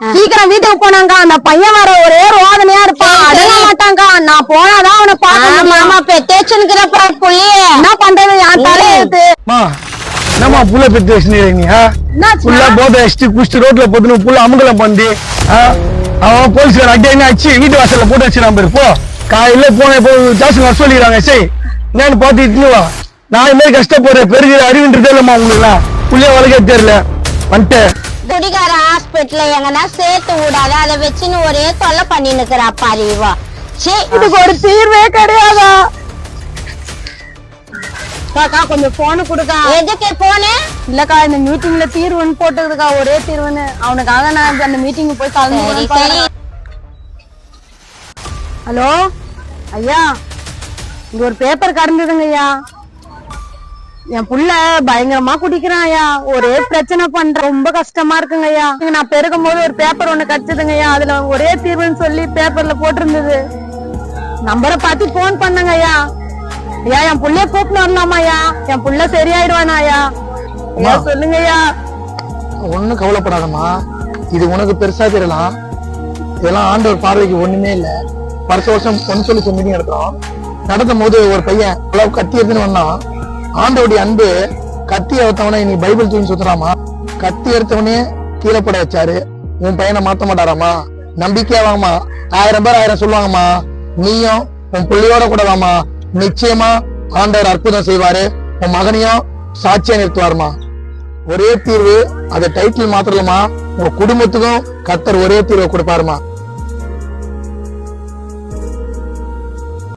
சீக்கிரம் வீட்டுக்கு போனாங்க. அந்த பையன் வர ஒரே ரோதனையா இருப்பான், அடங்க மாட்டாங்க. நான் போனாதான் அவனை பாக்க பெத்தேச்சுங்கிற புள்ளிய என்ன பண்றது? என் தலையெழுத்து. என்னமா புள்ள பெத்து வச்சுருக்கீங்க? புள்ள போதை அடிச்சுட்டு குடிச்சிட்டு ரோட்ல போட்டு புள்ள அமுகலம் பண்ணி அவன் போலீஸ்கார அட்டைன்னு அடிச்சு வீட்டு வாசல்ல போட்டு வச்சிடாம பேரு. போ காலையில போன இப்போ ஜாஸ்தி வர சொல்லிக்கிறாங்க. சரி என்னன்னு பார்த்து இட்டுவா. நான் இது மாதிரி கஷ்டப்படுறேன், பெருகிற அறிவுன்றதே இல்லம்மா உங்களுக்குலாம். புள்ளைய வளர்க்க தெரியல வந்துட்டேன். குடிகார ஹாஸ்பிட்டல்ல எங்கன்னா சேர்த்து விடாத, அதை வச்சுன்னு ஒரே தொல்லை பண்ணி நிக்கிறா பாரிவா. இதுக்கு ஒரு தீர்வே கிடையாதா? கொஞ்சம் போனு கொடுக்கா. எதுக்கு போனு? இல்லக்கா இந்த மீட்டிங்ல தீர்வுன்னு போட்டதுக்கா, ஒரே தீர்வுன்னு. அவனுக்காக நான் அந்த மீட்டிங் போய் கலந்து. ஹலோ ஐயா, இங்க ஒரு பேப்பர் கடந்ததுங்க ஐயா. என் புள்ள பயங்கரமா குடிக்கிறான் ஐயா, ஒரே பிரச்சனை பண்ற, ரொம்ப கஷ்டமா இருக்குங்க ஐயா. நான் பெருகும் போது ஒரு பேப்பர் ஒண்ணு கிடைச்சதுங்க ஐயா, அதுல ஒரே தீர்வுன்னு சொல்லி பேப்பர்ல போட்டிருந்தது. நம்பரை பார்த்து போன் பண்ணங்க ஐயா. ஐயா என் புள்ளைய கூப்பிட்டு வரலாமா ஐயா? என் புள்ள சரியாயிடுவானா ஐயா? ஐயா சொல்லுங்க ஐயா. ஒண்ணும் கவலைப்படாதம்மா, இது உனக்கு பெருசா தெரியலாம், இதெல்லாம் ஆண்டவர் பார்வைக்கு ஒண்ணுமே இல்ல. வருஷம் பொன் சொல்லி மீட்டிங் எடுக்கிறோம். நடத்தும் போது ஒரு பையன் கத்தி எடுத்துன்னு வந்தான். ஆண்டவருடைய அன்பு கத்தி எடுத்தவனே நீ பைபிள் தூக்கி சுத்துறாமா, கத்தி எடுத்தவனே கீழே போட வச்சாரு. உன் பையனை மாத்த மாட்டாராமா? நம்பிக்கையாவாமா? 1000 பேர் 1000 சொல்லுவாங்கம்மா. நீயும் உன் பிள்ளையோட கூட வாமா, நிச்சயமா ஆண்டவர் அற்புதம் செய்வாரு. உன் மகனையும் சாட்சியா நிறுத்துவாருமா. ஒரே தீர்வு, அது டைட்டில் மாத்திரமா, உங்க குடும்பத்துக்கும் கர்த்தர் ஒரே தீர்வை கொடுப்பாருமா.